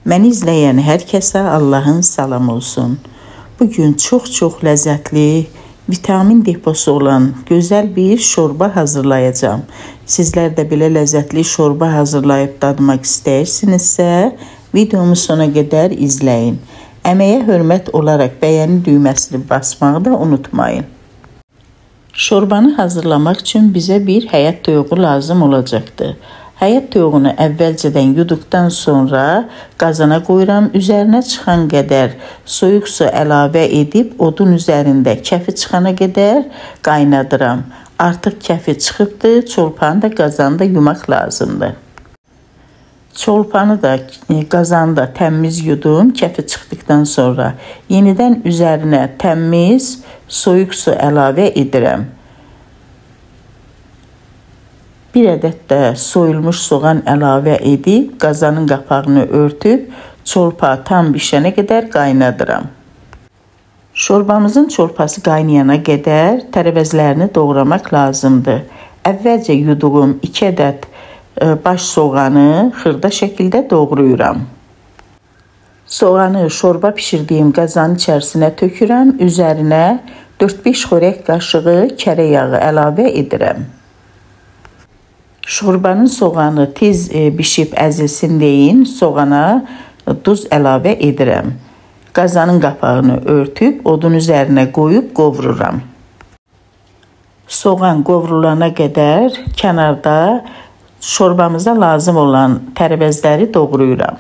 Məni izləyən hər kəsə Allahın salamı olsun. Bugün çox ləzzətli, vitamin deposu olan gözəl bir şorba hazırlayacağım. Sizlər də belə ləzzətli şorba hazırlayıb dadmaq istəyirsinizsə, videomu sona qədər izləyin. Əməyə hörmət olaraq bəyəni düyməsini basmağı da unutmayın. Şorbanı hazırlamaq üçün bizə bir həyət toyuğu lazım olacaqdır. Həyət toyuğunu əvvəlcədən yuduqdan sonra qazana qoyuram. Üzərinə çıxan qədər soyuq su əlavə edib odun üzərində kəfi çıxana qədər qaynadıram. Artıq kəfi çıxıbdır, çolpanı da qazanda yumaq lazımdır. Çolpanı da qazanda təmiz yudum, kəfi çıxdıqdan sonra yenidən üzərinə təmiz soyuq su əlavə edirəm. Bir ədəd də soyulmuş soğan əlavə edib, qazanın qapağını örtüb, çolpa tam bişənə qədər qaynadıram. Şorbamızın çolpası qaynayana qədər tərəvəzlərini doğramaq lazımdır. Əvvəlcə yuduğum 2 ədəd baş soğanı xırda şəkildə doğrayıram. Soğanı şorba pişirdiyim qazanın içərisinə tökürəm, üzərinə 4-5 xörək qaşığı kərə yağı əlavə edirəm. Şorbanın soğanı tez bişib əzilsin deyin, soğana duz əlavə edirəm. Qazanın qapağını örtüb, odun üzərinə qoyub qovururam. Soğan qovrulana qədər kənarda şorbamıza lazım olan tərəvəzləri doğrayıram.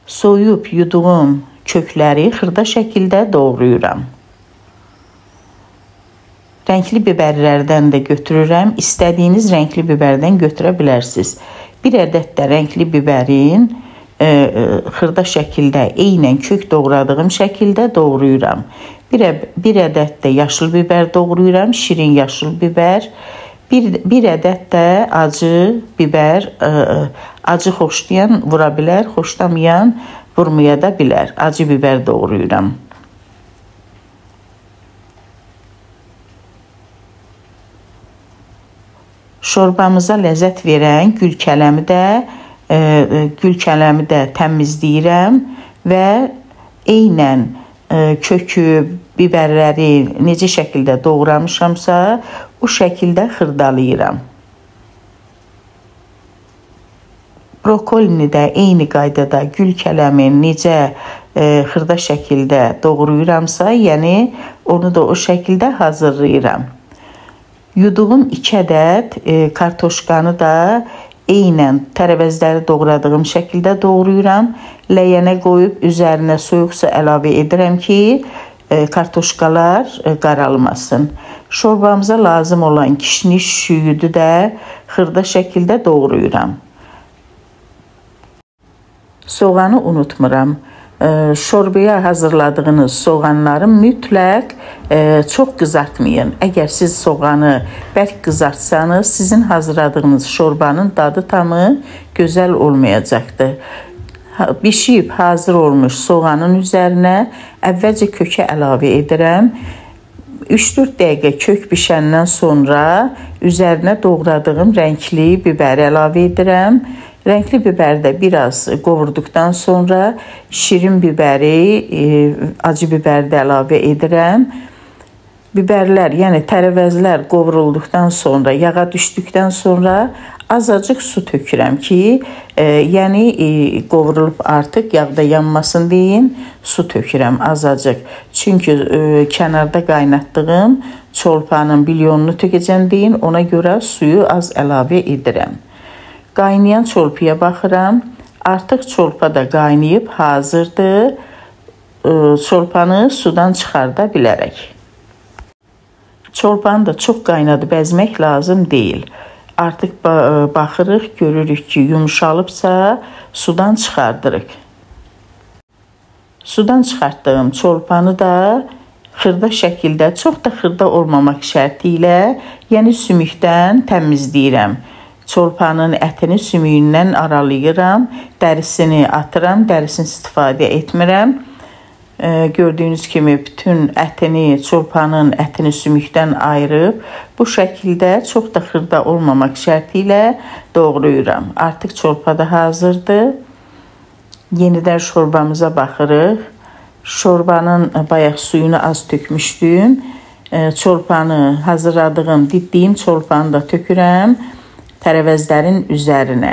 Soyub yuduğum kökləri xırda şəkildə doğrayıram. Rəngli biberlərdən də götürürəm. İstədiyiniz rəngli biberdən götürə bilərsiniz. Bir ədəd də rəngli biberin xırda şəkildə eynən kök doğradığım şəkildə doğrayıram. Bir ədəd də yaşıl biber doğrayıram, şirin yaşıl biber. Bir ədəd də acı biber, acı xoşlayan vura bilər, xoşlamayan vurmaya da bilər. Acı biber doğrayıram. Şorbamıza ləzzət verən gül kələmi də təmizləyirəm və eynən kökü, biberləri necə şəkildə doğramışamsa, o şəkildə xırdalayıram. Brokolini də eyni qaydada gül kələmi necə xırda şəkildə doğrayıramsa, yəni onu da o şəkildə hazırlayıram. Yuduğum 2 ədəd kartoşkanı da eynən tərəvəzləri doğradığım şəkildə doğrayıram. Ləyənə qoyub üzərinə soyuq su əlavə edirəm ki, kartoşkalar qaralmasın. Şorbamıza lazım olan kişniş şüyüdü də xırda şəkildə doğrayıram. Soğanı unutmuram. Şorbaya hazırladığınız soğanları mütləq çox qızartmayın. Əgər siz soğanı bərk qızartsanız, sizin hazırladığınız şorbanın dadı tamı gözəl olmayacaqdır. Bişib hazır olmuş soğanın üzərinə əvvəlcə kökə əlavə edirəm. 3-4 dəqiqə kök bişəndən sonra üzərinə doğradığım rəngli biberi əlavə edirəm. Rəngli biberi də biraz qovurduqdan sonra şirin biberi, acı biberi də əlavə edirəm. Biberlər, yəni tərəvəzlər qovurulduqdan sonra, yağa düşdükdən sonra azacıq su tökürəm ki, yəni qovurulub artıq yağda yanmasın deyin, su tökürəm azacıq. Çünki kənarda qaynatdığım çolpanın bilyonunu tökəcəm deyin, ona görə suyu az əlavə edirəm. Qaynayan çolpaya baxıram. Artıq çolpa da qaynayıb hazırdır. Çolpanı sudan çıxarda bilərək. Çolpanı da çox qaynadıb əzmək lazım deyil. Artıq baxırıq, görürük ki, yumuşalıbsa sudan çıxardırıq. Sudan çıxartdığım çolpanı da xırda şəkildə, çox da xırda olmamaq şərti ilə, yəni sümükdən təmizləyirəm. Çolpanın ətini sümüyündən aralayıram, dərisini atıram, dərisini istifadə etmirəm. Gördüyünüz kimi bütün ətini, çolpanın ətini sümükdən ayırıb, bu şəkildə çox da xırda olmamaq şərti ilə doğrayıram. Artıq çolpa da hazırdır. Yenidən şorbamıza baxırıq. Şorbanın bayaq suyunu az tökmüşdüm. Çolpanı hazırladığım, diddiyim çolpanı da tökürəm tərəvəzlərin üzərinə.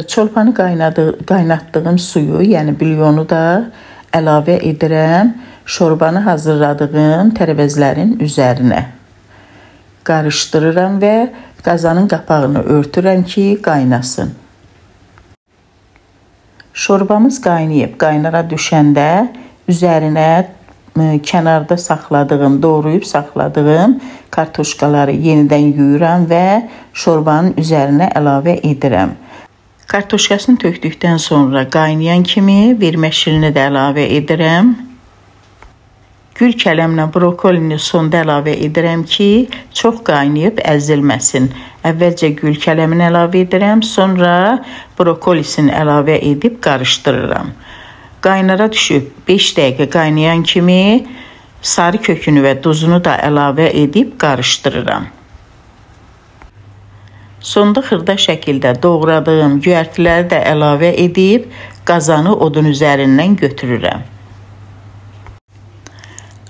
Çolpanı qaynatdığım suyu, yəni bulyonu da əlavə edirəm şorbanı hazırladığım tərəvəzlərin üzərinə. Qarışdırıram və qazanın qapağını örtürəm ki, qaynasın. Şorbamız qaynayıb, qaynara düşəndə üzərinə kənarda saxladığım, doğrayıb saxladığım kartoşkaları yenidən yuyuram və şorbanın üzərinə əlavə edirəm. Kartoşkasını tökdükdən sonra qaynayan kimi vermə şirini də əlavə edirəm. Gül kələmlə brokolini sonda əlavə edirəm ki, çox qaynayıb əzilməsin. Əvvəlcə gül kələmini əlavə edirəm, sonra brokolisini əlavə edib qarışdırıram. Qaynara düşüb 5 dəqiqə qaynayan kimi sarı kökünü və duzunu da əlavə edib qarışdırıram. Sonda xırda şəkildə doğradığım göyərtiləri də əlavə edib qazanı odun üzərindən götürürəm.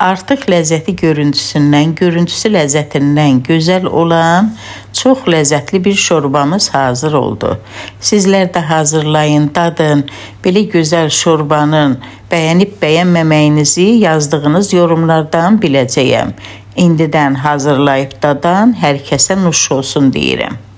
Artıq ləzzəti görüntüsü ləzzətindən gözəl olan çox ləzzətli bir şorbamız hazır oldu. Sizlər də hazırlayın, dadın. Belə gözəl şorbanın bəyənib bəyənməməyinizi yazdığınız yorumlardan biləcəyəm. İndidən hazırlayıb dadan hər kəsə nuş olsun deyirəm.